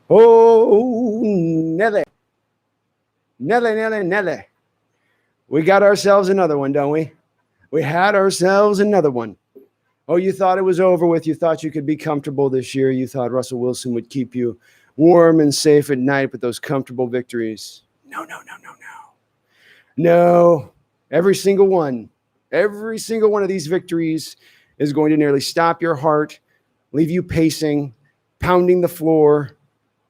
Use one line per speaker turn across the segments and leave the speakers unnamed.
Oh, Nelly. Nelly, Nelly, Nelly. We got ourselves another one, don't we? We had ourselves another one. Oh, you thought it was over with. You thought you could be comfortable this year. You thought Russell Wilson would keep you warm and safe at night with those comfortable victories. No, no, no, no, no. No. Every single one of these victories is going to nearly stop your heart, leave you pacing, pounding the floor,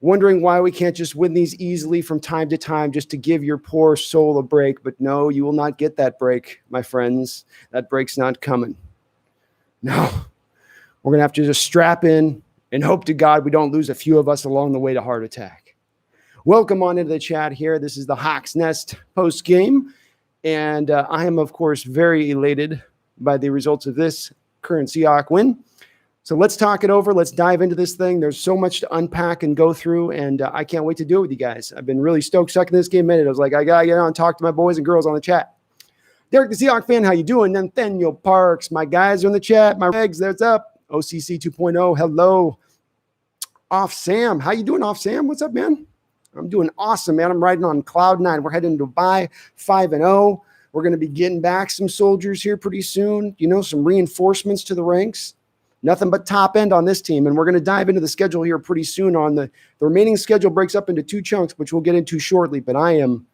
wondering why we can't just win these easily from time to time just to give your poor soul a break. But no, you will not get that break, my friends. That break's not coming. No, we're going to have to just strap in and hope to God we don't lose a few of us along the way to heart attack. Welcome on into the chat here. This is the Hawks Nest post game. And I am, of course, very elated by the results of this current Seahawks win. So let's talk it over. Let's dive into this thing. There's so much to unpack and go through, and I can't wait to do it with you guys. I've been really stoked sucking this game in. I was like, I got to get on and talk to my boys and girls on the chat. Derek, the Seahawks fan, how you doing? Nathaniel Parks, my guys are in the chat. My regs, there's up. OCC 2.0, hello. Off Sam, how you doing, Off Sam? What's up, man? I'm doing awesome, man. I'm riding on cloud nine. We're heading to Dubai 5-0. We're going to be getting back some soldiers here pretty soon. You know, some reinforcements to the ranks. Nothing but top end on this team. And we're going to dive into the schedule here pretty soon. On the remaining schedule breaks up into two chunks, which we'll get into shortly. But I am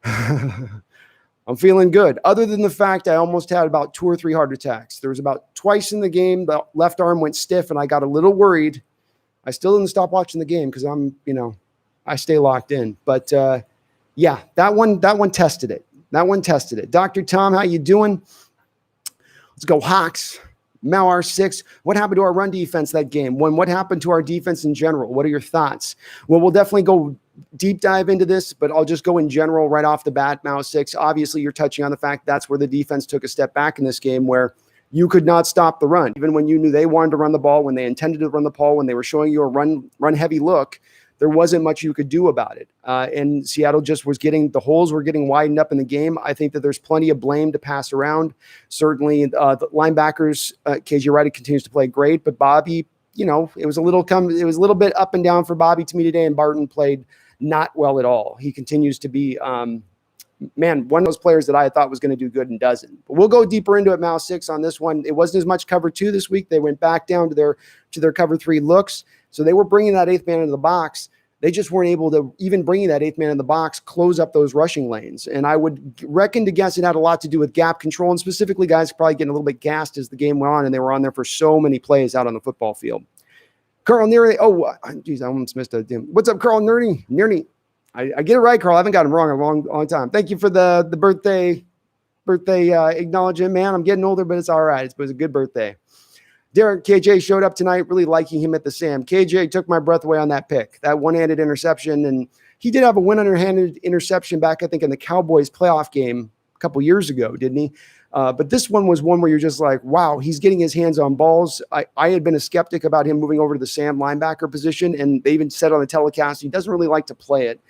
I'm feeling good. Other than the fact I almost had about 2 or 3 heart attacks. There was about twice in the game, the left arm went stiff and I got a little worried. I still didn't stop watching the game because I stay locked in. But yeah, that one tested it. That one tested it. Dr. Tom, how you doing? Let's go Hawks. Mal R6, what happened to our run defense that game? What happened to our defense in general? What are your thoughts? Well, we'll definitely go deep dive into this, but I'll just go in general right off the bat. Mal 6, obviously you're touching on the fact that's where the defense took a step back in this game where you could not stop the run. Even when you knew they wanted to run the ball, when they intended to run the ball, when they were showing you a run-heavy look, there wasn't much you could do about it. And Seattle just was the holes were getting widened up in the game. I think that there's plenty of blame to pass around. Certainly the linebackers, KJ Wright continues to play great, but Bobby, it was a little bit up and down for Bobby to me today, and Barton played not well at all. He continues to be, one of those players that I thought was going to do good and doesn't. But we'll go deeper into it, Mal 6, on this one. It wasn't as much cover 2 this week. They went back down to their cover 3 looks. So they were bringing that 8th man into the box. They just weren't able to, even bringing that 8th man in the box, close up those rushing lanes. And I would reckon to guess it had a lot to do with gap control, and specifically guys probably getting a little bit gassed as the game went on, and they were on there for so many plays out on the football field. Carl Neary, I almost missed a dim. What's up, Carl Nearney? I get it right, Carl. I haven't gotten it wrong in a long time. Thank you for the birthday acknowledgement, man. I'm getting older, but it's all right. It was a good birthday. Derek, KJ showed up tonight, really liking him at the Sam. KJ took my breath away on that pick, that one-handed interception. And he did have a one-handed interception back, I think, in the Cowboys playoff game a couple years ago, didn't he? But this one was one where you're just like, wow, he's getting his hands on balls. I had been a skeptic about him moving over to the Sam linebacker position, and they even said on the telecast he doesn't really like to play it.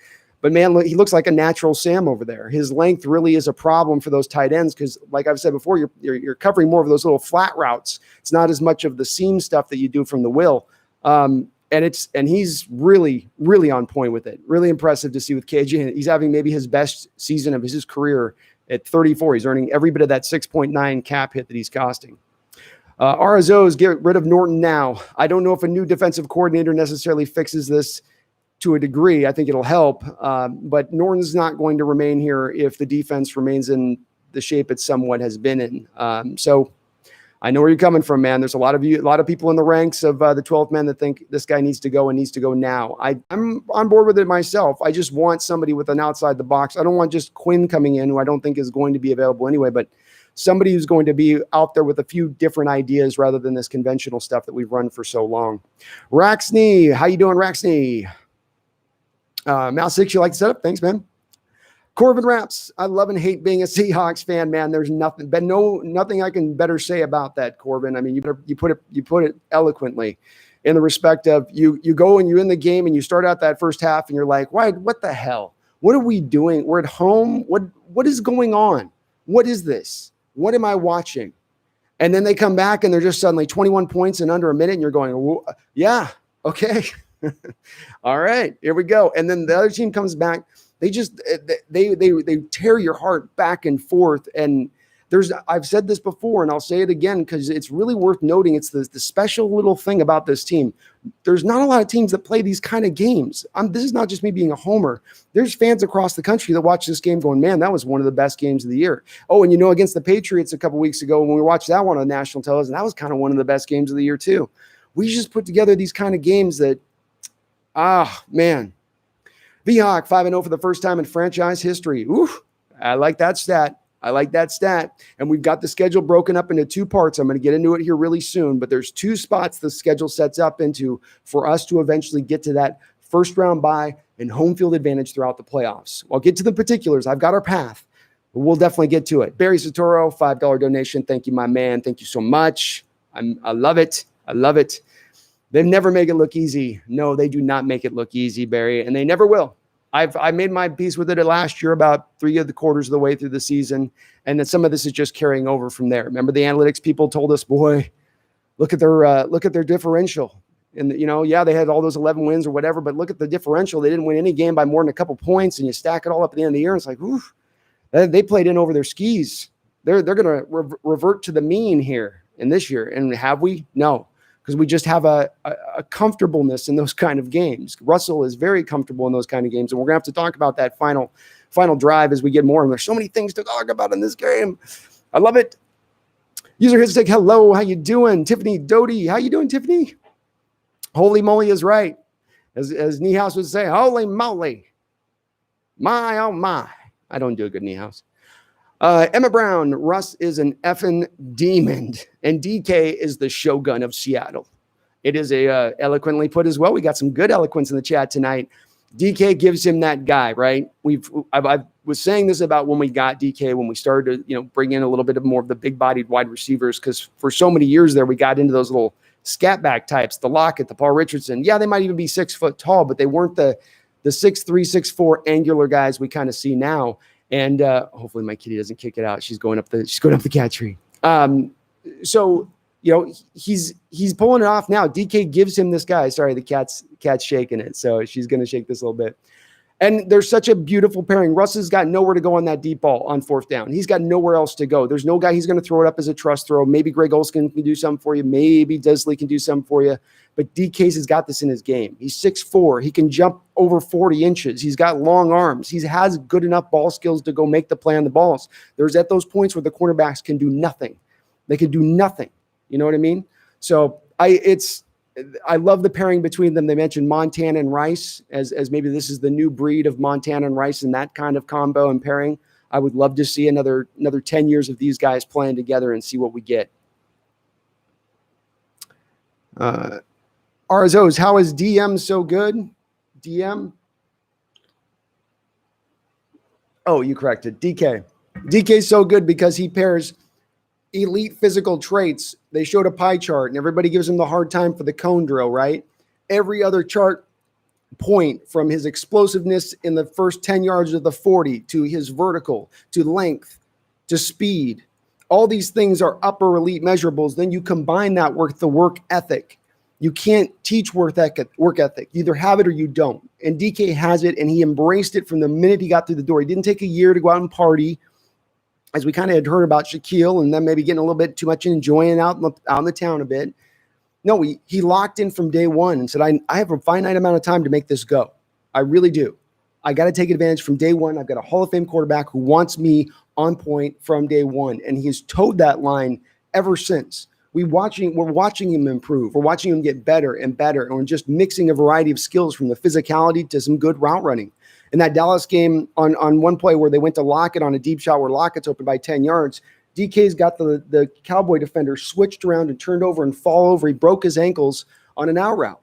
But, man, he looks like a natural Sam over there. His length really is a problem for those tight ends because, like I've said before, you're covering more of those little flat routes. It's not as much of the seam stuff that you do from the will. And he's really, really on point with it. Really impressive to see with KJ. He's having maybe his best season of his career at 34. He's earning every bit of that 6.9 cap hit that he's costing. RSOs, get rid of Norton now. I don't know if a new defensive coordinator necessarily fixes this to a degree. I think it'll help, but Norton's not going to remain here if the defense remains in the shape it somewhat has been in. So I know where you're coming from, man. There's a lot of people in the ranks of the 12th men that think this guy needs to go and needs to go now. I'm on board with it myself. I just want somebody with an outside the box. I don't want just Quinn coming in, who I don't think is going to be available anyway, but somebody who's going to be out there with a few different ideas rather than this conventional stuff that we've run for so long. Raxney, how you doing, Raxney? Mal 6, you like the setup? Thanks, man. Corbin Raps, I love and hate being a Seahawks fan, man. There's nothing I can better say about that, Corbin. I mean, you put it eloquently in the respect of you go and you're in the game and you start out that first half and you're like, why? What the hell? What are we doing? We're at home. What is going on? What is this? What am I watching? And then they come back and they're just suddenly 21 points in under a minute, and you're going, yeah, okay. All right, here we go. And then the other team comes back. They just they tear your heart back and forth. And I've said this before, and I'll say it again because it's really worth noting. It's the special little thing about this team. There's not a lot of teams that play these kind of games. This is not just me being a homer. There's fans across the country that watch this game going, man, that was one of the best games of the year. Oh, and against the Patriots a couple weeks ago when we watched that one on national television, that was kind of one of the best games of the year too. We just put together these kind of games that, man. Seahawks 5-0 for the first time in franchise history. Ooh, I like that stat. And we've got the schedule broken up into two parts. I'm going to get into it here really soon, but there's two spots the schedule sets up into for us to eventually get to that first round bye and home field advantage throughout the playoffs. I'll get to the particulars. I've got our path, but we'll definitely get to it. Barry Satoro, $5 donation. Thank you, my man. Thank you so much. I love it. They never make it look easy. No, they do not make it look easy, Barry, and they never will. I made my peace with it last year about 3 of the quarters of the way through the season, and then some of this is just carrying over from there. Remember, the analytics people told us, boy, look at their differential. And they had all those 11 wins or whatever, but look at the differential. They didn't win any game by more than a couple points, and you stack it all up at the end of the year, and it's like, oof, they played in over their skis. They're going to revert to the mean here in this year, and have we? No. Because we just have a comfortableness in those kind of games. Russell is very comfortable in those kind of games, and we're going to have to talk about that final drive as we get more. And there's so many things to talk about in this game. I love it. User Hitstic, hello, how you doing? Tiffany Doty, how you doing, Tiffany? Holy moly is right. As Niehaus would say, holy moly. My, oh my. I don't do a good Niehaus. Emma Brown, Russ is an effing demon, and DK is the shogun of Seattle. It is eloquently put as well. We got some good eloquence in the chat tonight. DK gives him that guy, right? I was saying this about when we got DK, when we started to bring in a little bit of more of the big-bodied wide receivers, because for so many years there we got into those little scat back types, the Lockett, the Paul Richardson. Yeah, they might even be 6 foot tall, but they weren't the 6'3", 6'4" angular guys we kind of see now. And hopefully my kitty doesn't kick it out. She's going up the cat tree. So he's pulling it off now. DK gives him this guy. Sorry, the cat's shaking it, so she's going to shake this a little bit. And there's such a beautiful pairing. Russ has got nowhere to go on that deep ball on 4th down. He's got nowhere else to go. There's no guy he's going to throw it up as a trust throw. Maybe Greg Olsen can do something for you. Maybe Desley can do something for you. But DK's has got this in his game. He's 6'4". He can jump over 40 inches. He's got long arms. He has good enough ball skills to go make the play on the balls. There's at those points where the cornerbacks can do nothing. They can do nothing. You know what I mean? So I love the pairing between them. They mentioned Montana and Rice as maybe this is the new breed of Montana and Rice and that kind of combo and pairing. I would love to see another 10 years of these guys playing together and see what we get. Arzos, how is DM so good? DM? Oh, you corrected. DK. DK's so good because he pairs elite physical traits. They showed a pie chart and everybody gives him the hard time for the cone drill, right? Every other chart point, from his explosiveness in the first 10 yards of the 40 to his vertical to length to speed, all these things are upper elite measurables. Then you combine that with the work ethic. You can't teach work ethic. You either have it or you don't. And DK has it, and he embraced it from the minute he got through the door. He didn't take a year to go out and party, as we kind of had heard about Shaquille, and then maybe getting a little bit too much enjoying out in the town a bit. No, he locked in from day one and said, I have a finite amount of time to make this go. I really do. I got to take advantage from day one. I've got a Hall of Fame quarterback who wants me on point from day one. And he's towed that line ever since. We're watching him improve. We're watching him get better and better. And we're just mixing a variety of skills from the physicality to some good route running. In that Dallas game on one play where they went to Lockett on a deep shot where Lockett's open by 10 yards, DK's got the Cowboy defender switched around and turned over and fall over. He broke his ankles on an out route.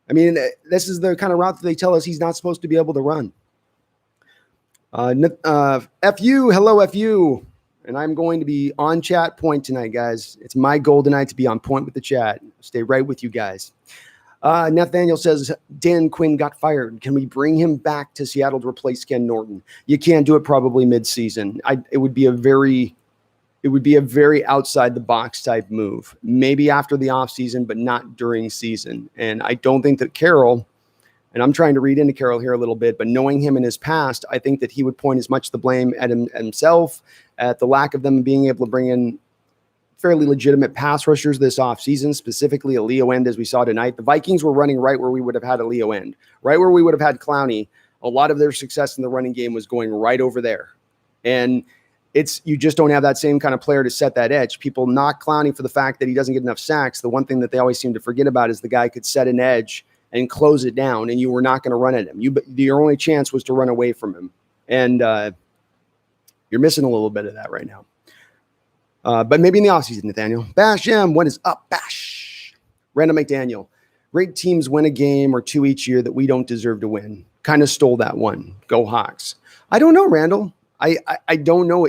I mean, this is the kind of route that they tell us he's not supposed to be able to run. FU, hello, FU. And I'm going to be on chat point tonight, guys. It's my goal tonight to be on point with the chat. Stay right with you guys. Nathaniel says, Dan Quinn got fired. Can we bring him back to Seattle to replace Ken Norton? You can't do it probably mid-season. It would be a very outside the box type move. Maybe after the offseason, but not during season. And I don't think that Carroll And I'm trying to read into Carroll here a little bit, but knowing him in his past, I think that he would point as much the blame at himself, at the lack of them being able to bring in fairly legitimate pass rushers this offseason, specifically a Leo end, as we saw tonight. The Vikings were running right where we would have had a Leo end, right where we would have had Clowney. A lot of their success in the running game was going right over there. And you just don't have that same kind of player to set that edge. People knock Clowney for the fact that he doesn't get enough sacks. The one thing that they always seem to forget about is the guy could set an edge and close it down, and you were not going to run at him. Your only chance was to run away from him. And you're missing a little bit of that right now. But maybe in the offseason, Nathaniel. Bash M, what is up, Bash? Randall McDaniel. Great teams win a game or two each year that we don't deserve to win. Kind of stole that one. Go Hawks. I don't know, Randall. I don't know.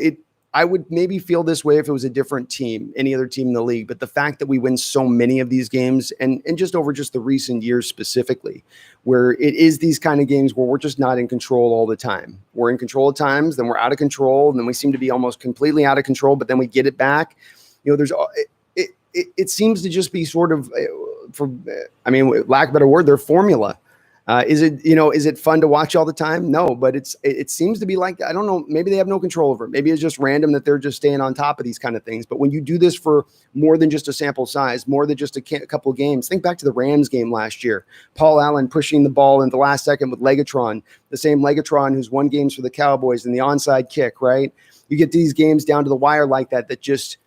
I would maybe feel this way if it was a different team, any other team in the league. But the fact that we win so many of these games and just over just the recent years specifically, where it is these kind of games where we're just not in control all the time. We're in control at times, then we're out of control, and then we seem to be almost completely out of control, but then we get it back. It seems to just be sort of, lack of a better word, their formula. Is it fun to watch all the time? No, but it seems to be like, I don't know, maybe they have no control over it. Maybe it's just random that they're just staying on top of these kind of things. But when you do this for more than just a sample size, more than just a couple of games, think back to the Rams game last year. Paul Allen pushing the ball in the last second with Legatron, the same Legatron who's won games for the Cowboys and the onside kick, right? You get these games down to the wire like that just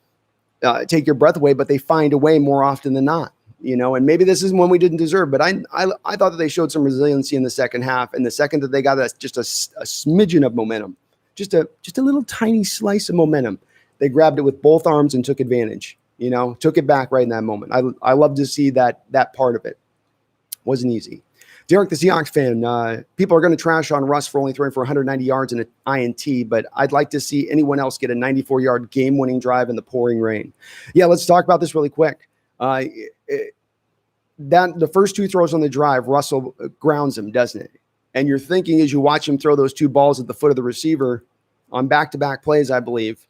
take your breath away, but they find a way more often than not. And maybe this is one we didn't deserve, but I thought that they showed some resiliency in the second half. And the second that they got just a smidgen of momentum, just a little tiny slice of momentum, they grabbed it with both arms and took advantage, took it back right in that moment. I love to see that part of it. Wasn't easy. Derek, the Seahawks fan, people are going to trash on Russ for only throwing for 190 yards and an INT, but I'd like to see anyone else get a 94-yard game-winning drive in the pouring rain. Yeah, let's talk about this really quick. The first two throws on the drive, Russell grounds him, doesn't it? And you're thinking as you watch him throw those two balls at the foot of the receiver on back-to-back plays, I believe,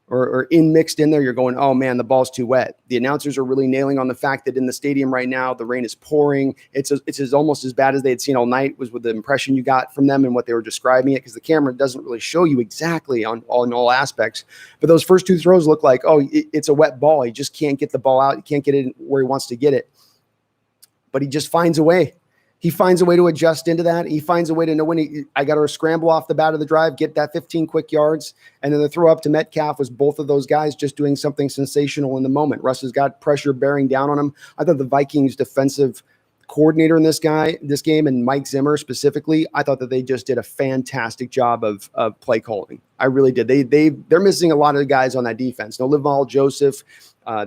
or mixed in there, you're going, oh man, the ball's too wet. The announcers are really nailing on the fact that in the stadium right now, the rain is pouring. It's almost as bad as they had seen all night, was with the impression you got from them and what they were describing it, because the camera doesn't really show you exactly on all aspects. But those first two throws look like, it's a wet ball. He just can't get the ball out. He can't get it where he wants to get it. But he just finds a way. He finds a way to adjust into that. He finds a way to know when I got to scramble off the bat of the drive, get that 15 quick yards. And then the throw up to Metcalf was both of those guys just doing something sensational in the moment. Russ has got pressure bearing down on him. I thought the Vikings defensive coordinator in this game, and Mike Zimmer specifically, I thought that they just did a fantastic job of play calling. I really did. They're missing a lot of the guys on that defense. No Laval Joseph.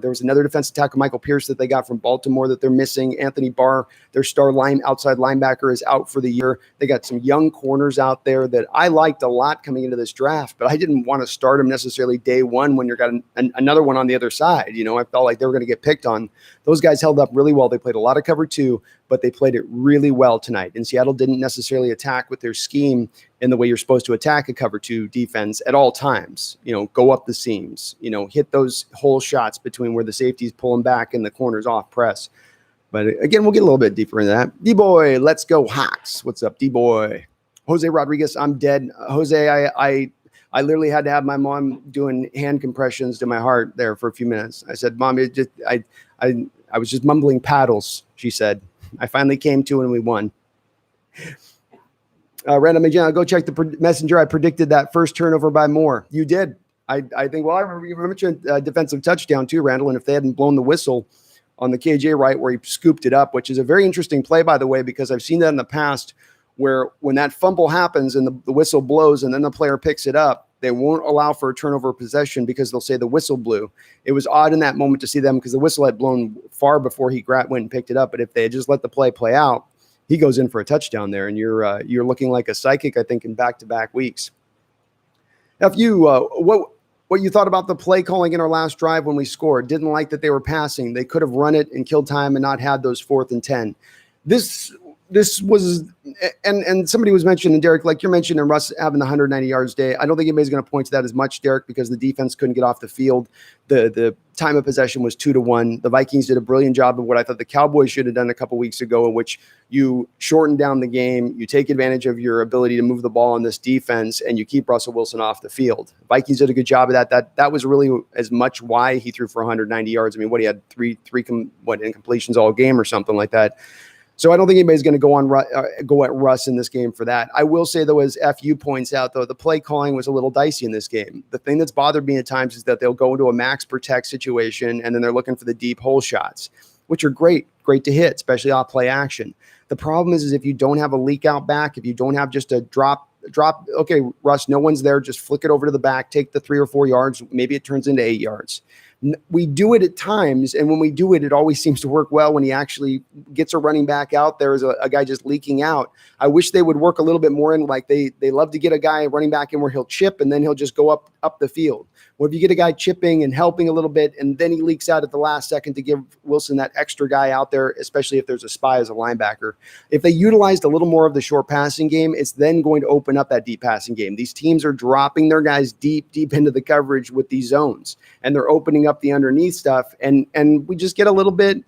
There was another defensive tackle, Michael Pierce, that they got from Baltimore that they're missing. Anthony Barr, their star outside linebacker, is out for the year. They got some young corners out there that I liked a lot coming into this draft, but I didn't want to start them necessarily day one when you've got another one on the other side. I felt like they were going to get picked on. Those guys held up really well. They played a lot of cover two, but they played it really well tonight. And Seattle didn't necessarily attack with their scheme in the way you're supposed to attack a cover two defense at all times. Go up the seams, hit those hole shots between where the safeties pulling back and the corners off press. But again, we'll get a little bit deeper into that. D-Boy, let's go Hawks. What's up, D-Boy? Jose Rodriguez, I'm dead. Jose, I literally had to have my mom doing hand compressions to my heart there for a few minutes. I said, Mom, I was just mumbling paddles, she said. I finally came to and we won. Random Magina, go check the messenger. I predicted that first turnover by Moore. You did. I think, I remember a defensive touchdown too, Randall. And if they hadn't blown the whistle on the KJ right where he scooped it up, which is a very interesting play, by the way, because I've seen that in the past where when that fumble happens and the whistle blows and then the player picks it up, they won't allow for a turnover possession because they'll say the whistle blew. It was odd in that moment to see them because the whistle had blown far before he went and picked it up. But if they had just let the play out, he goes in for a touchdown there, and you're looking like a psychic, I think, in back-to-back weeks. Now, if you what you thought about the play calling in our last drive when we scored? Didn't like that they were passing. They could have run it and killed time and not had those 4th and 10. This this was, and somebody was mentioning, Derek, like you're mentioning Russ having the 190 yards day. I don't think anybody's going to point to that as much, Derek, because the defense couldn't get off the field. The time of possession was 2-1. The Vikings did a brilliant job of what I thought the Cowboys should have done a couple weeks ago, in which you shorten down the game, you take advantage of your ability to move the ball on this defense, and you keep Russell Wilson off the field. Vikings did a good job of that. That was really as much why he threw for 190 yards. I mean, he had three incompletions all game or something like that. So I don't think anybody's going to go at Russ in this game for that. I will say, though, as FU points out, though, the play calling was a little dicey in this game. The thing that's bothered me at times is that they'll go into a max protect situation, and then they're looking for the deep hole shots, which are great to hit, especially off play action. The problem is if you don't have a leak out back, if you don't have just a drop, okay, Russ, no one's there, just flick it over to the back, take the 3 or 4 yards, maybe it turns into 8 yards. We do it at times, and when we do it, it always seems to work well when he actually gets a running back out there as a guy just leaking out. I wish they would work a little bit more in, like they love to get a guy running back in where he'll chip and then he'll just go up the field. Well, if you get a guy chipping and helping a little bit, and then he leaks out at the last second to give Wilson that extra guy out there, especially if there's a spy as a linebacker. If they utilized a little more of the short passing game, it's then going to open up that deep passing game. These teams are dropping their guys deep into the coverage with these zones, and they're opening up the underneath stuff. And we just get a little bit,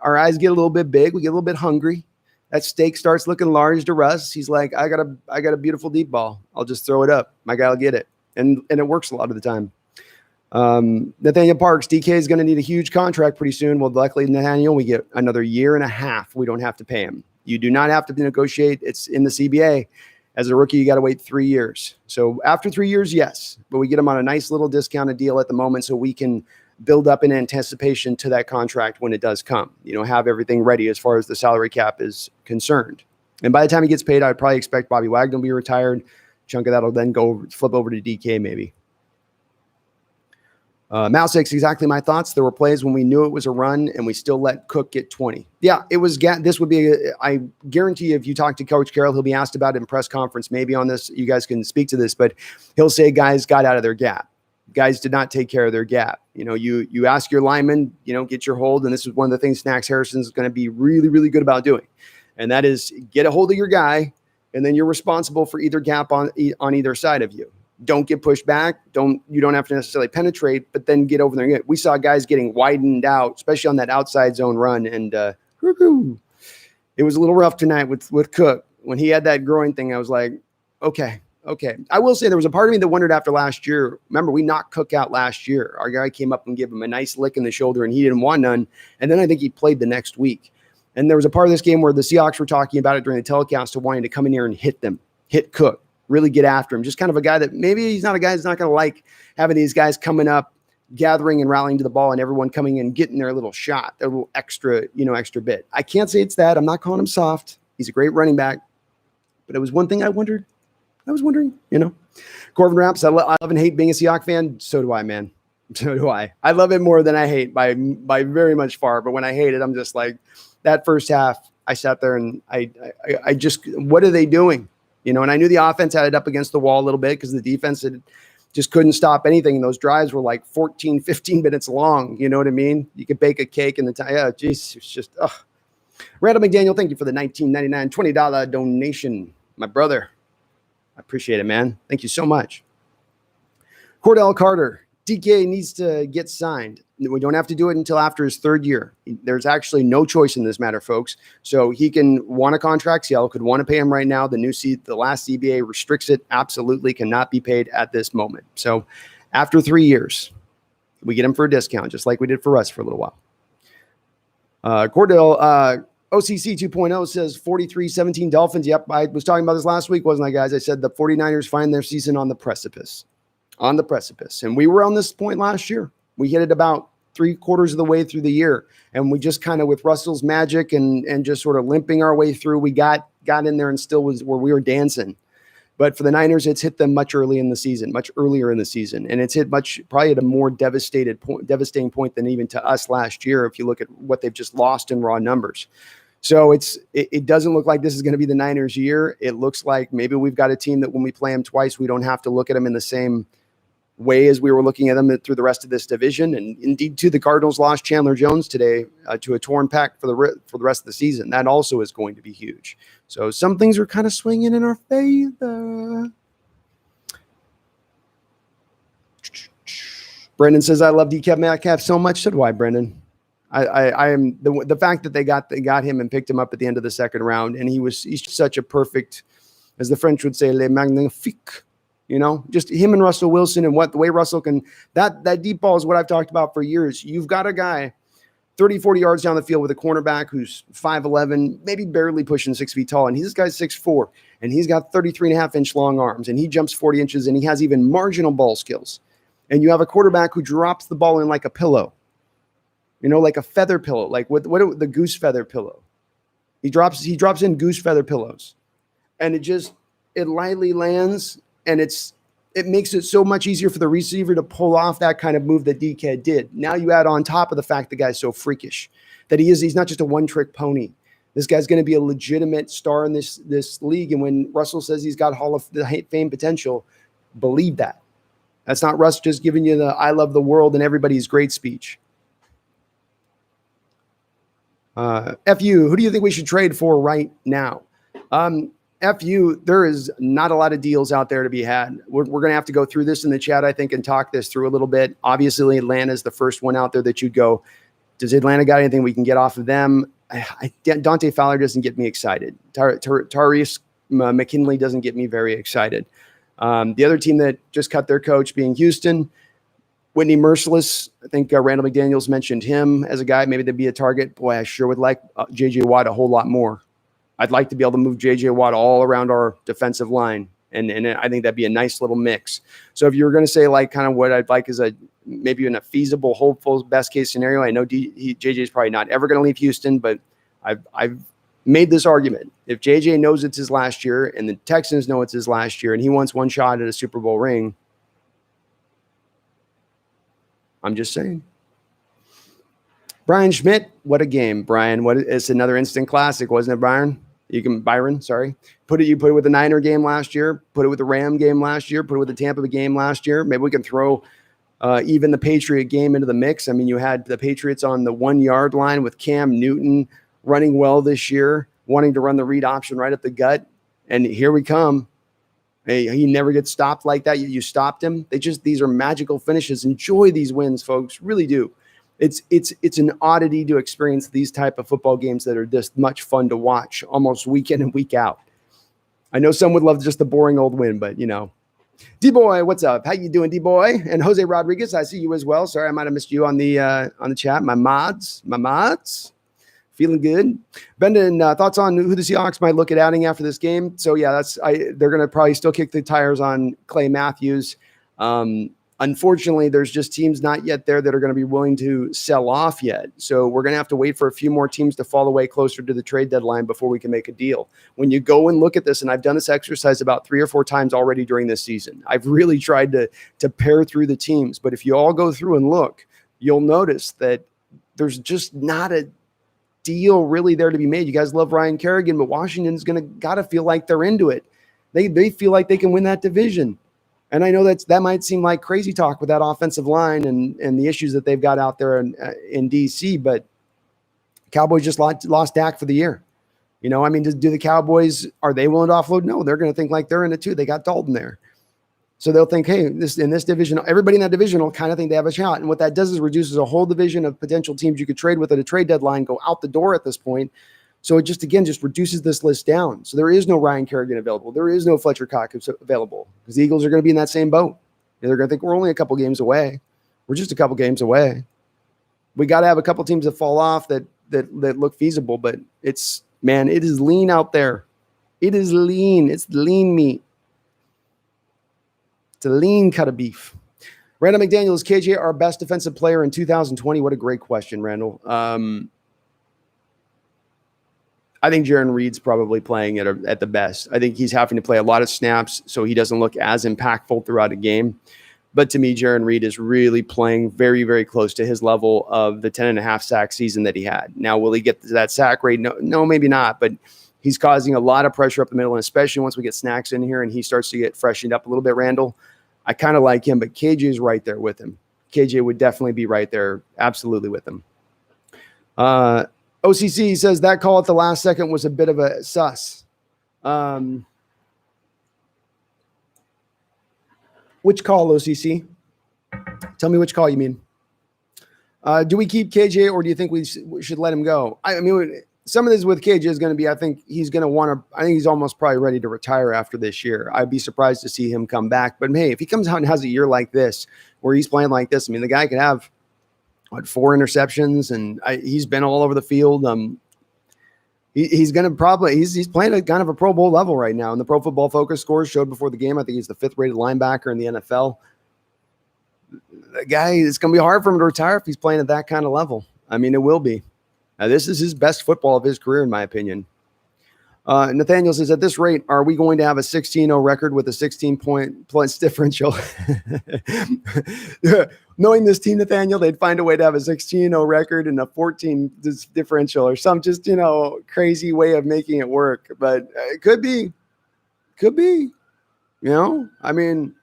our eyes get a little bit big. We get a little bit hungry. That steak starts looking large to Russ. He's like, I got a beautiful deep ball. I'll just throw it up. My guy will get it. And it works a lot of the time. Nathaniel Parks, DK is going to need a huge contract pretty soon. Well, luckily, Nathaniel, we get another 1.5 years. We don't have to pay him. You do not have to negotiate. It's in the CBA. As a rookie, you got to wait 3 years. So after 3 years, yes. But we get him on a nice little discounted deal at the moment so we can build up in anticipation to that contract when it does come. Have everything ready as far as the salary cap is concerned. And by the time he gets paid, I'd probably expect Bobby Wagner to be retired. Chunk of that will then flip over to DK maybe. Mouse 6, exactly my thoughts. There were plays when we knew it was a run and we still let Cook get 20. Yeah, it was. This would be, I guarantee you, if you talk to Coach Carroll, he'll be asked about it in press conference, maybe on this. You guys can speak to this, but he'll say guys got out of their gap. Guys did not take care of their gap. You ask your lineman, get your hold. And this is one of the things Snacks Harrison is going to be really, really good about doing. And that is get a hold of your guy. And then you're responsible for either gap on either side of you. Don't get pushed back. You don't have to necessarily penetrate, but then get over there. We saw guys getting widened out, especially on that outside zone run. And it was a little rough tonight with Cook. When he had that groin thing, I was like, okay. I will say there was a part of me that wondered after last year. Remember, we knocked Cook out last year. Our guy came up and gave him a nice lick in the shoulder, and he didn't want none. And then I think he played the next week. And there was a part of this game where the Seahawks were talking about it during the telecast of wanting to come in here and hit Cook, really get after him. Just kind of a guy that maybe he's not a guy that's not going to like having these guys coming up, gathering and rallying to the ball, and everyone coming in, getting their little shot, their little extra bit. I can't say it's that. I'm not calling him soft. He's a great running back. But it was one thing I was wondering, Corvin Raps, I love and hate being a Seahawks fan. So do I, man. So do I. I love it more than I hate by very much far. But when I hate it, I'm just like, that first half, I sat there and I just, what are they doing? And I knew the offense had it up against the wall a little bit because the defense just couldn't stop anything. And those drives were like 14, 15 minutes long. You know what I mean? You could bake a cake in the time. Yeah, geez, it's just, Randall McDaniel, thank you for the $19.99 $20 donation. My brother, I appreciate it, man. Thank you so much. Cordell Carter, DK needs to get signed. We don't have to do it until after his 3rd year. There's actually no choice in this matter, folks. So he can want a contract. Seattle could want to pay him right now. The last CBA restricts it. Absolutely cannot be paid at this moment. So after 3 years, we get him for a discount, just like we did for us for a little while. Cordell, OCC 2.0 says 43-17 Dolphins. Yep, I was talking about this last week, wasn't I, guys? I said the 49ers find their season on the precipice. And we were on this point last year. We hit it about 3/4 of the way through the year. And we just kind of, with Russell's magic and just sort of limping our way through, we got in there and still was where we were dancing. But for the Niners, it's hit them much earlier in the season. And it's hit probably at a more devastating point than even to us last year, if you look at what they've just lost in raw numbers. So it doesn't look like this is going to be the Niners' year. It looks like maybe we've got a team that when we play them twice, we don't have to look at them in the same way as we were looking at them through the rest of this division. And indeed, too, the Cardinals lost Chandler Jones today to a torn pec for the rest of the season. That also is going to be huge. So some things are kind of swinging in our favor. Brendan says, I love DK Metcalf so much. So do I, Brendan. I am the fact that they got him and picked him up at the end of the second round, and he's such a perfect, as the French would say, le magnifique. Just him and Russell Wilson, and the way Russell can that deep ball is what I've talked about for years. You've got a guy 30, 40 yards down the field with a cornerback who's 5'11", maybe barely pushing 6 feet tall, and this guy's 6'4", and he's got 33.5-inch long arms, and he jumps 40 inches, and he has even marginal ball skills. And you have a quarterback who drops the ball in like a pillow, like a feather pillow, like what the goose feather pillow. He drops in goose feather pillows, and it lightly lands, and it makes it so much easier for the receiver to pull off that kind of move that DK did. Now you add on top of the fact the guy's so freakish that he's not just a one-trick pony. This guy's going to be a legitimate star in this league. And when Russell says he's got Hall of Fame potential, believe that. That's not Russ just giving you the I love the world and everybody's great speech. FU, who do you think we should trade for right now? FU, there is not a lot of deals out there to be had. We're going to have to go through this in the chat, I think, and talk this through a little bit. Obviously, Atlanta is the first one out there that you'd go, does Atlanta got anything we can get off of them? Dante Fowler doesn't get me excited. Tyrese McKinley doesn't get me very excited. The other team that just cut their coach being Houston, Whitney Merciless, I think Randall McDaniels mentioned him as a guy. Maybe they'd be a target. Boy, I sure would like J.J. Watt a whole lot more. I'd like to be able to move J.J. Watt all around our defensive line, and I think that'd be a nice little mix. So if you were going to say like kind of what I'd like is maybe in a feasible, hopeful, best case scenario, I know J.J. is probably not ever going to leave Houston, but I've made this argument. If J.J. knows it's his last year and the Texans know it's his last year and he wants one shot at a Super Bowl ring, I'm just saying. Brian Schmidt, what a game, Brian. It's another instant classic, wasn't it, Byron? Sorry. You put it with the Niner game last year, put it with the Ram game last year, put it with the Tampa game last year. Maybe we can throw even the Patriot game into the mix. I mean, you had the Patriots on the 1 yard line with Cam Newton running well this year, wanting to run the read option right up the gut. And here we come. Hey, he never gets stopped like that. You stopped him. These are magical finishes. Enjoy these wins, folks. Really do. It's an oddity to experience these type of football games that are this much fun to watch almost week in and week out. I know some would love just the boring old win, but D-Boy, what's up? How you doing, D-Boy? And Jose Rodriguez, I see you as well. Sorry, I might have missed you on the chat. My mods. Feeling good. Brendan, thoughts on who the Seahawks might look at adding after this game? So yeah, they're going to probably still kick the tires on Clay Matthews. Unfortunately, there's just teams not yet there that are going to be willing to sell off yet. So we're going to have to wait for a few more teams to fall away closer to the trade deadline before we can make a deal. When you go and look at this, and I've done this exercise about 3 or 4 times already during this season, I've really tried to pair through the teams. But if you all go through and look, you'll notice that there's just not a deal really there to be made. You guys love Ryan Kerrigan, but Washington's got to feel like they're into it. They feel like they can win that division. And I know that might seem like crazy talk with that offensive line and the issues that they've got out there in DC, but Cowboys just lost Dak for the year. Do the Cowboys, are they willing to offload? No, they're going to think like they're in it too. They got Dalton there. So they'll think, hey, in this division, everybody in that division will kind of think they have a shot. And what that does is reduces a whole division of potential teams you could trade with at a trade deadline, go out the door at this point. So it just reduces this list down. So there is no Ryan Kerrigan available. There is no Fletcher Cox available because the Eagles are going to be in that same boat. They're going to think we're only a couple games away. We're just a couple games away. We got to have a couple teams that fall off that look feasible, but it is lean out there. It is lean. It's lean meat. It's a lean cut of beef. Randall McDaniel, is KJ our best defensive player in 2020? What a great question, Randall. I think Jaron Reed's probably playing at the best. I think he's having to play a lot of snaps so he doesn't look as impactful throughout a game. But to me, Jaron Reed is really playing very, very close to his level of the 10.5 sack season that he had. Now, will he get to that sack rate? No, maybe not. But he's causing a lot of pressure up the middle, and especially once we get Snacks in here and he starts to get freshened up a little bit, Randall, I kind of like him, but KJ is right there with him. KJ would definitely be right there, absolutely with him. OCC says that call at the last second was a bit of a sus. Which call, OCC? Tell me which call you mean. Do we keep KJ or do you think we should let him go? I mean, some of this with KJ is going to be, I think he's going to want to, I think he's almost probably ready to retire after this year. I'd be surprised to see him come back. But hey, if he comes out and has a year like this, where he's playing like this, I mean, the guy could have, 4 interceptions, and he's been all over the field. He's going to probably, he's playing at kind of a Pro Bowl level right now. And the Pro Football Focus scores showed before the game, I think he's the 5th rated linebacker in the NFL. The guy, it's going to be hard for him to retire if he's playing at that kind of level. I mean, it will be. This is his best football of his career, in my opinion. Nathaniel says, at this rate, are we going to have a 16-0 record with a 16-point plus differential? Knowing this team, Nathaniel, they'd find a way to have a 16-0 record and a 14 differential or some just, crazy way of making it work. But it could be. I mean,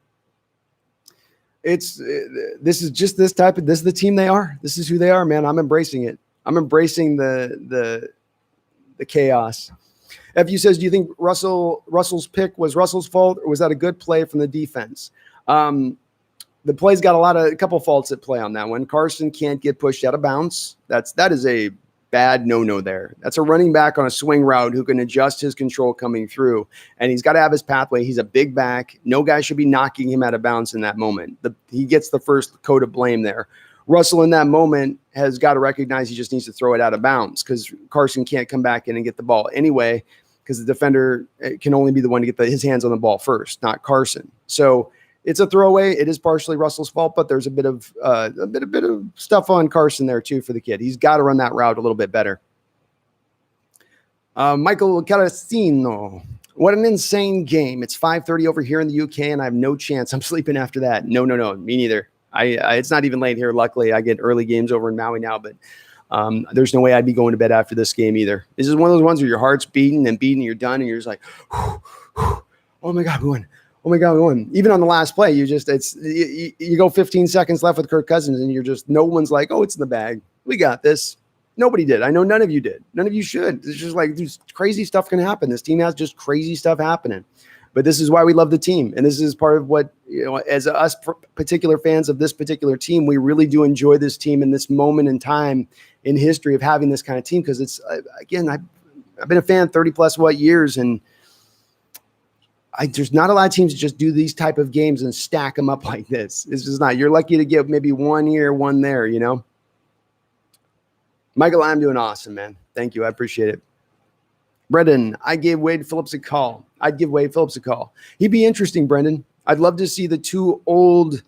this is the team they are. This is who they are, man. I'm embracing it. I'm embracing the chaos. FU says, do you think Russell's pick was Russell's fault, or was that a good play from the defense? The play's got a couple faults at play on that one. Carson can't get pushed out of bounds. That is a bad no-no there. That's a running back on a swing route who can adjust his control coming through, and he's got to have his pathway. He's a big back. No guy should be knocking him out of bounds in that moment. He gets the first coat of blame there. Russell in that moment has got to recognize he just needs to throw it out of bounds because Carson can't come back in and get the ball anyway, because the defender can only be the one to get his hands on the ball first, not Carson. So it's a throwaway. It is partially Russell's fault, but there's a bit of stuff on Carson there too for the kid. He's got to run that route a little bit better. Michael Carasino. What an insane game. It's 5:30 over here in the UK, and I have no chance. I'm sleeping after that. No, me neither. It's not even late here. Luckily, I get early games over in Maui now, but there's no way I'd be going to bed after this game either. This is one of those ones where your heart's beating, and you're done, and you're just like, oh my God, we won. Even on the last play, you go 15 seconds left with Kirk Cousins, and no one's like, oh, it's in the bag. We got this. Nobody did. I know none of you did. None of you should. It's just like, dude, crazy stuff can happen. This team has just crazy stuff happening. But this is why we love the team. And this is part of what, as us particular fans of this particular team, we really do enjoy this team in this moment in time in history of having this kind of team. Because it's, again, I've been a fan 30 plus years, and there's not a lot of teams that just do these type of games and stack them up like this. It's just not. You're lucky to get maybe one here, one there, Michael, I'm doing awesome, man. Thank you. I appreciate it. Brendan, I gave Wade Phillips a call. I'd give Wade Phillips a call. He'd be interesting, Brendan. I'd love to see the two old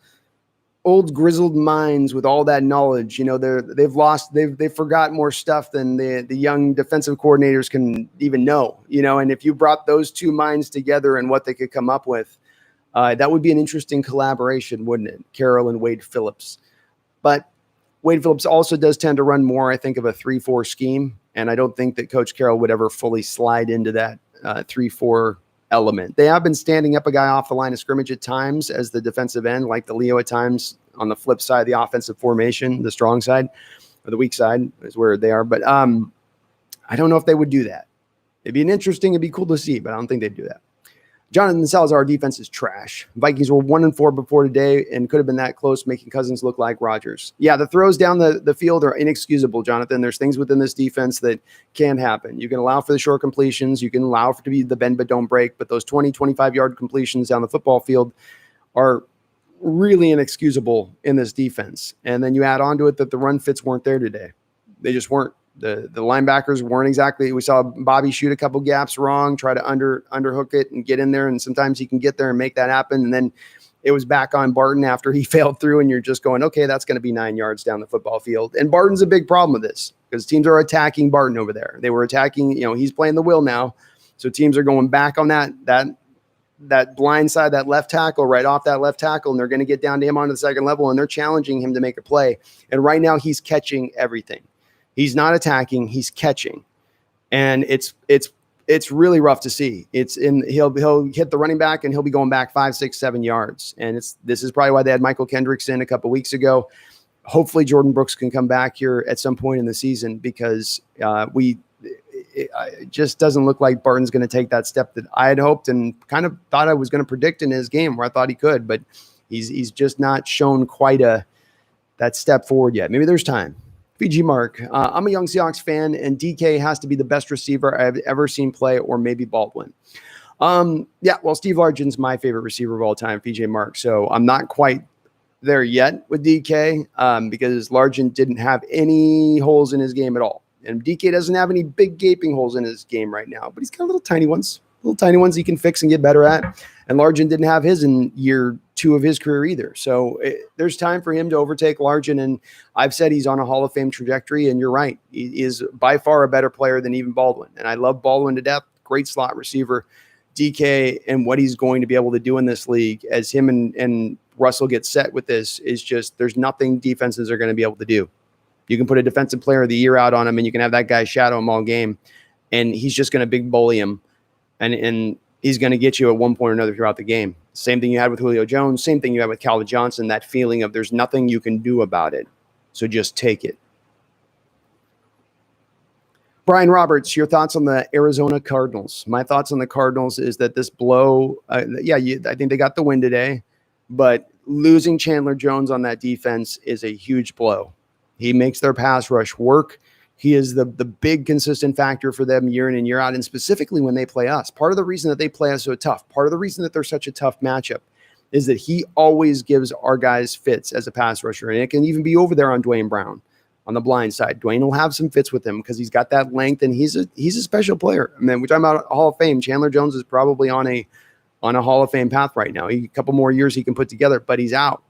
grizzled minds with all that knowledge. They've forgot more stuff than the young defensive coordinators can even know, and if you brought those two minds together and what they could come up with, that would be an interesting collaboration, wouldn't it? Carroll and Wade Phillips. But Wade Phillips also does tend to run more, I think, of a 3-4 scheme. And I don't think that Coach Carroll would ever fully slide into that 3-4 element. They have been standing up a guy off the line of scrimmage at times as the defensive end, like the Leo at times on the flip side of the offensive formation, the strong side or the weak side is where they are. But I don't know if they would do that. It'd be cool to see, but I don't think they'd do that. Jonathan Salazar, defense is trash. Vikings were 1-4 before today and could have been that close, making Cousins look like Rodgers. Yeah, the throws down the field are inexcusable, Jonathan. There's things within this defense that can happen. You can allow for the short completions. You can allow for it to be the bend but don't break. But those 20, 25-yard completions down the football field are really inexcusable in this defense. And then you add on to it that the run fits weren't there today. They just weren't. The linebackers weren't exactly. We saw Bobby shoot a couple gaps wrong, try to underhook it and get in there, and sometimes he can get there and make that happen. And then it was back on Barton after he failed through, and you're just going, okay, that's going to be 9 yards down the football field. And Barton's a big problem with this because teams are attacking Barton over there. They were attacking, he's playing the will now, so teams are going back on that blind side, that left tackle, right off that left tackle, and they're going to get down to him onto the second level, and they're challenging him to make a play. And right now he's catching everything. He's not attacking, he's catching. And it's it's really rough to see. He'll hit the running back and he'll be going back 5, 6, 7 yards. And this is probably why they had Michael Kendricks in a couple weeks ago. Hopefully Jordan Brooks can come back here at some point in the season, because it just doesn't look like Barton's going to take that step that I had hoped and kind of thought I was going to predict in his game, where I thought he could, but he's just not shown quite that step forward yet. Maybe there's time. VG Mark, I'm a young Seahawks fan, and DK has to be the best receiver I've ever seen play, or maybe Baldwin. Yeah, well, Steve Largen's my favorite receiver of all time, VJ Mark. So I'm not quite there yet with DK, because Largen didn't have any holes in his game at all. And DK doesn't have any big gaping holes in his game right now, but he's got little tiny ones he can fix and get better at. And Largen didn't have his in year 2 of his career either. So there's time for him to overtake Largen. And I've said he's on a Hall of Fame trajectory. And you're right. He is by far a better player than even Baldwin. And I love Baldwin to death. Great slot receiver. DK and what he's going to be able to do in this league as him and Russell get set with this is just, there's nothing defenses are going to be able to do. You can put a defensive player of the year out on him, and you can have that guy shadow him all game, and he's just going to big bully him. And he's going to get you at one point or another throughout the game. Same thing you had with Julio Jones. Same thing you had with Calvin Johnson, that feeling of there's nothing you can do about it. So just take it. Brian Roberts, your thoughts on the Arizona Cardinals? My thoughts on the Cardinals is that this blow, I think they got the win today, but losing Chandler Jones on that defense is a huge blow. He makes their pass rush work. He is the big consistent factor for them year in and year out, and specifically when they play us. Part of the reason that they play us so tough, part of the reason that they're such a tough matchup is that he always gives our guys fits as a pass rusher, and it can even be over there on Dwayne Brown on the blind side. Dwayne will have some fits with him because he's got that length, and he's a special player. I mean, we're talking about Hall of Fame. Chandler Jones is probably on a Hall of Fame path right now. A couple more years he can put together, but he's out.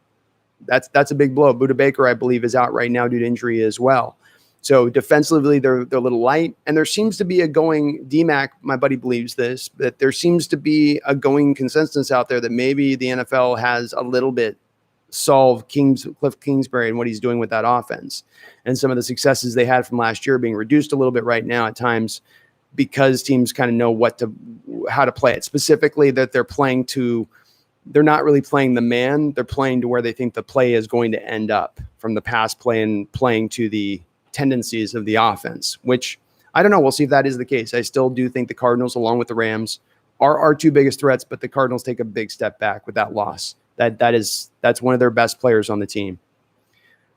That's a big blow. Budda Baker, I believe, is out right now due to injury as well. So defensively, they're a little light, and there seems to be a going. DMAC, my buddy, believes this, that there seems to be a going consensus out there that maybe the NFL has a little bit solved Cliff Kingsbury and what he's doing with that offense, and some of the successes they had from last year being reduced a little bit right now at times because teams kind of know how to play it. Specifically, that they're not really playing the man; they're playing to where they think the play is going to end up from the pass play and playing to the tendencies of the offense, which I don't know. We'll see if that is the case. I still do think the Cardinals, along with the Rams, are our two biggest threats, but the Cardinals take a big step back with that loss. That's one of their best players on the team.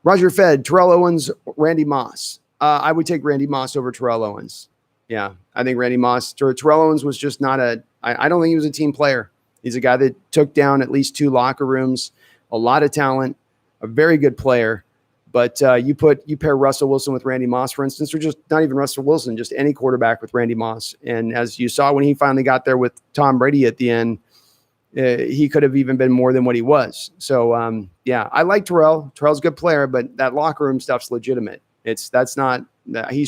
Roger Fed, Terrell Owens, Randy Moss. I would take Randy Moss over Terrell Owens. Yeah, I think Terrell Owens was just not I don't think he was a team player. He's a guy that took down at least 2 locker rooms, a lot of talent, a very good player. But you pair Russell Wilson with Randy Moss, for instance, or just not even Russell Wilson, just any quarterback with Randy Moss. And as you saw when he finally got there with Tom Brady at the end, he could have even been more than what he was. So, I like Terrell. Terrell's a good player, but that locker room stuff's legitimate. He's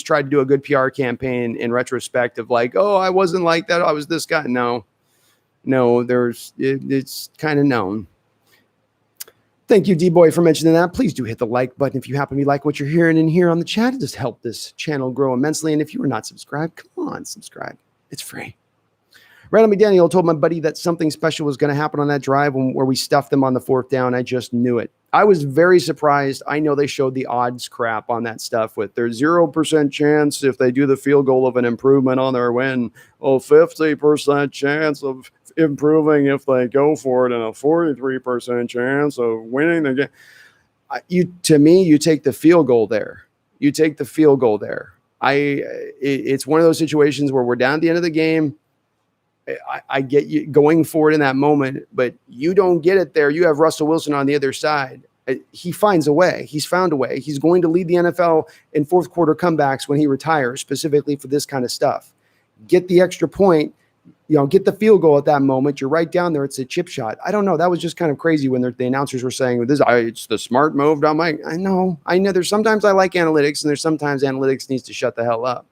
tried to do a good PR campaign in retrospect of like, oh, I wasn't like that. I was this guy. No, it's kind of known. Thank you, D-Boy, for mentioning that. Please do hit the like button if you happen to like what you're hearing in here on the chat. It just help this channel grow immensely. And if you are not subscribed, come on, subscribe. It's free. Randall McDaniel told my buddy that something special was going to happen on that drive where we stuffed them on the 4th down. I just knew it. I was very surprised. I know they showed the odds crap on that stuff with their 0% chance if they do the field goal of an improvement on their win. 50% chance of improving if they go for it, and a 43% chance of winning the game. You take the field goal there. It's one of those situations where we're down at the end of the game. I get you going for it in that moment, but you don't get it there. You have Russell Wilson on the other side. He finds a way. He's found a way. He's going to lead the NFL in 4th quarter comebacks when he retires, specifically for this kind of stuff. Get the extra point, get the field goal at that moment. You're right down there. It's a chip shot. I don't know. That was just kind of crazy when the announcers were saying it's the smart move. I'm like, I know. There's sometimes I like analytics, and there's sometimes analytics needs to shut the hell up.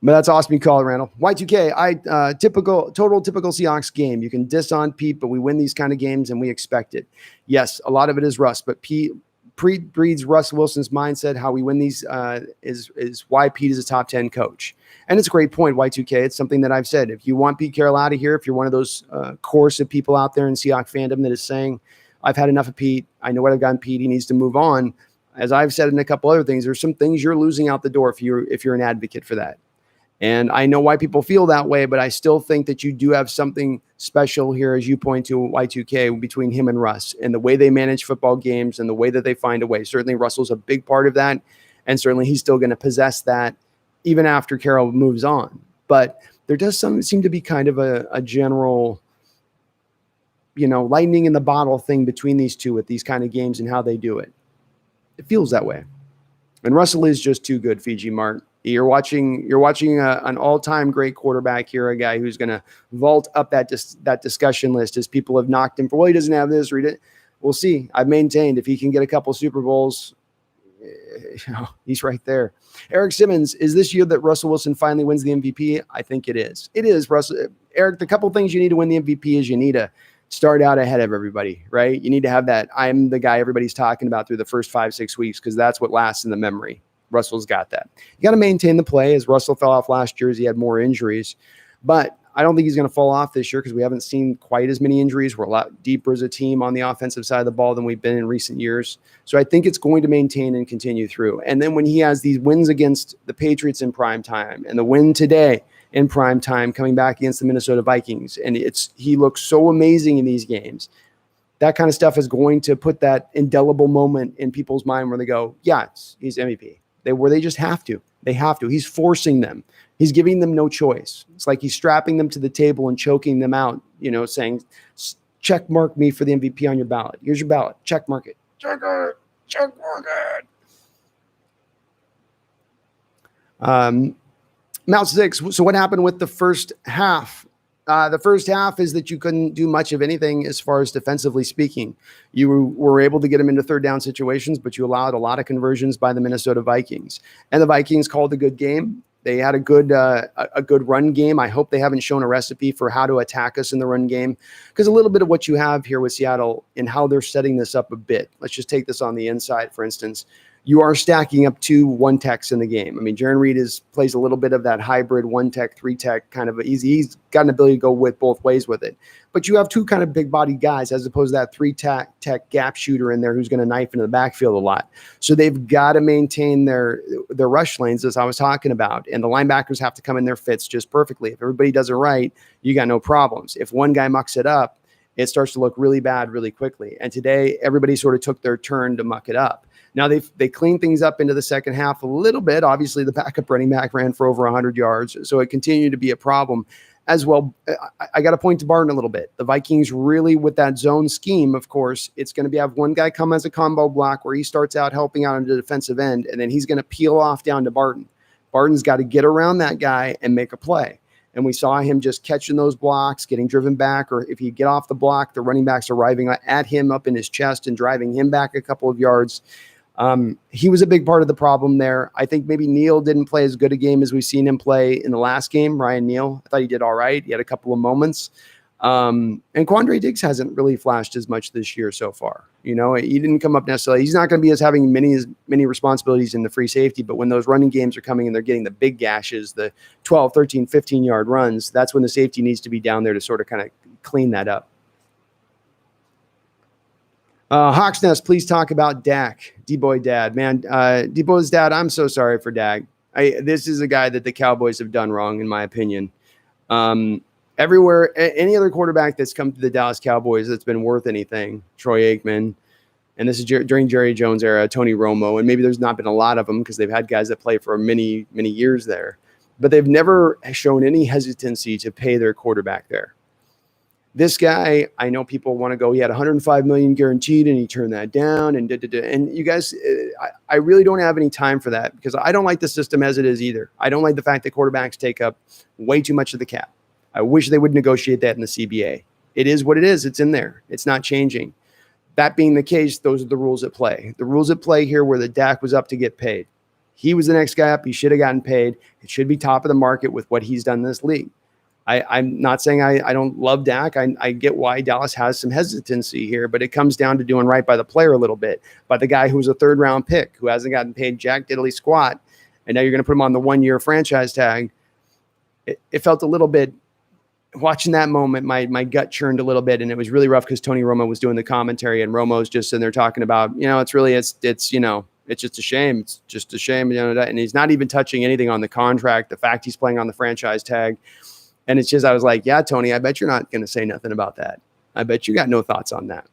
But that's awesome. You call it, Randall. Y2K, typical Seahawks game. You can diss on Pete, but we win these kind of games and we expect it. Yes, a lot of it is rust, but Pete breeds Russ Wilson's mindset. How we win these is why Pete is a top 10 coach. And it's a great point, Y2K. It's something that I've said. If you want Pete Carroll out of here, if you're one of those course of people out there in Seahawks fandom that is saying, I've had enough of Pete, I know what I've gotten Pete, he needs to move on. As I've said in a couple other things, there's some things you're losing out the door if you're an advocate for that. And I know why people feel that way, but I still think that you do have something special here, as you point to, Y2K, between him and Russ and the way they manage football games and the way that they find a way. Certainly Russell's a big part of that, and certainly he's still going to possess that even after Carroll moves on. But there does seem to be kind of a general, lightning in the bottle thing between these two with these kind of games and how they do it. It feels that way. And Russell is just too good, Fiji Mart. You're watching an all-time great quarterback here, a guy who's going to vault up that discussion list as people have knocked him for, well, he doesn't have this. We'll see. I've maintained if he can get a couple Super Bowls, he's right there. Eric Simmons, is this year that Russell Wilson finally wins the MVP? I think it is. It is, Russell. Eric, the couple things you need to win the MVP is you need to start out ahead of everybody, right? You need to have that I'm the guy everybody's talking about through the first 5-6 weeks because that's what lasts in the memory. Russell's got that. You got to maintain the play. As Russell fell off last year as he had more injuries. But I don't think he's going to fall off this year because we haven't seen quite as many injuries. We're a lot deeper as a team on the offensive side of the ball than we've been in recent years. So I think it's going to maintain and continue through. And then when he has these wins against the Patriots in prime time and the win today in prime time coming back against the Minnesota Vikings, and he looks so amazing in these games. That kind of stuff is going to put that indelible moment in people's mind where they go, yeah, he's MVP. They just have to. They have to. He's forcing them. He's giving them no choice. It's like he's strapping them to the table and choking them out, saying, check mark me for the MVP on your ballot. Here's your ballot. Check mark it. Check it. Check mark it. Mount 6. So what happened with the first half? The first half is that you couldn't do much of anything as far as defensively speaking. You were able to get them into third down situations, but you allowed a lot of conversions by the Minnesota Vikings. And the Vikings called a good game. They had a good run game. I hope they haven't shown a recipe for how to attack us in the run game, because a little bit of what you have here with Seattle and how they're setting this up a bit. Let's just take this on the inside, for instance. You are stacking up 2 one-techs in the game. I mean, Jaron Reed plays a little bit of that hybrid one-tech, 3-tech kind of easy. He's got an ability to go with both ways with it. But you have 2 kind of big-bodied guys as opposed to that 3-tech gap shooter in there who's going to knife into the backfield a lot. So they've got to maintain their rush lanes, as I was talking about. And the linebackers have to come in their fits just perfectly. If everybody does it right, you got no problems. If one guy mucks it up, it starts to look really bad really quickly. And today, everybody sort of took their turn to muck it up. Now, they cleaned things up into the second half a little bit. Obviously, the backup running back ran for over 100 yards, so it continued to be a problem as well. I got to point to Barton a little bit. The Vikings really, with that zone scheme, of course, it's going to have one guy come as a combo block where he starts out helping out on the defensive end, and then he's going to peel off down to Barton. Barton's got to get around that guy and make a play. And we saw him just catching those blocks, getting driven back, or if he get off the block, the running back's arriving at him up in his chest and driving him back a couple of yards. He was a big part of the problem there. I think maybe Neal didn't play as good a game as we've seen him play in the last game. Ryan Neal, I thought he did all right. He had a couple of moments. And Quandre Diggs hasn't really flashed as much this year so far. He didn't come up necessarily. He's not going to be as having many responsibilities in the free safety, but when those running games are coming and they're getting the big gashes, the 12, 13, 15-yard runs, that's when the safety needs to be down there to sort of kind of clean that up. TheSeahawksNest, please talk about Dak. D-Boy Dad. Man, D-Boy's dad, I'm so sorry for Dak. This is a guy that the Cowboys have done wrong, in my opinion. Everywhere, any other quarterback that's come to the Dallas Cowboys that's been worth anything, Troy Aikman, and this is during Jerry Jones' era, Tony Romo, and maybe there's not been a lot of them because they've had guys that play for many, many years there, but they've never shown any hesitancy to pay their quarterback there. This guy, I know people want to go, he had $105 million guaranteed and he turned that down and And you guys, I really don't have any time for that because I don't like the system as it is either. I don't like the fact that quarterbacks take up way too much of the cap. I wish they would negotiate that in the CBA. It is what it is. It's in there. It's not changing. That being the case, those are the rules at play. The rules at play here were that Dak was up to get paid. He was the next guy up. He should have gotten paid. It should be top of the market with what he's done in this league. I'm not saying I don't love Dak. I get why Dallas has some hesitancy here, but it comes down to doing right by the player a little bit, by the guy who's a third-round pick, who hasn't gotten paid jack diddly squat, and now you're going to put him on the 1-year franchise tag. It felt a little bit, watching that moment, my gut churned a little bit, and it was really rough because Tony Romo was doing the commentary, and Romo's just sitting there talking about, it's just a shame. It's just a shame, and he's not even touching anything on the contract, the fact he's playing on the franchise tag. And it's just, I was like, yeah, Tony, I bet you're not going to say nothing about that. I bet you got no thoughts on that.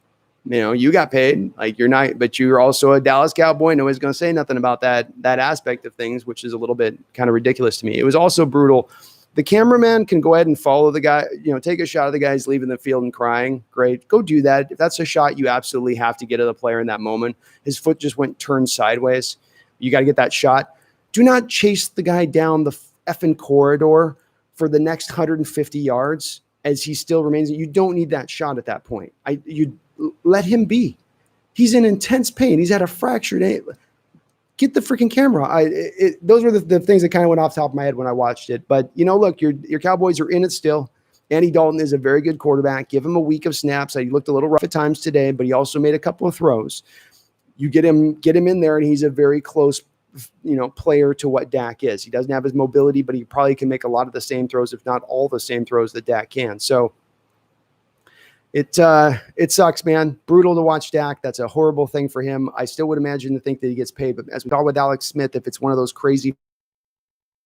You got paid, like you're not, but you're also a Dallas Cowboy. Nobody's going to say nothing about that aspect of things, which is a little bit kind of ridiculous to me. It was also brutal. The cameraman can go ahead and follow the guy, take a shot of the guy who's leaving the field and crying. Great. Go do that. If that's a shot you absolutely have to get to the player in that moment, his foot just turned sideways. You got to get that shot. Do not chase the guy down the effing corridor for the next 150 yards as he still remains. You don't need that shot at that point. You let him be. He's in intense pain. He's had a fractured ankle. Get the freaking camera. Those were the things that kind of went off the top of my head when I watched it. But, look, your Cowboys are in it still. Andy Dalton is a very good quarterback. Give him a week of snaps. He looked a little rough at times today, but he also made a couple of throws. You get him in there, and he's a very close player to what Dak is. He doesn't have his mobility, but he probably can make a lot of the same throws, if not all the same throws that Dak can. So it sucks, man. Brutal to watch Dak. That's a horrible thing for him. I still would imagine to think that he gets paid, but as we talked with Alex Smith, if it's one of those crazy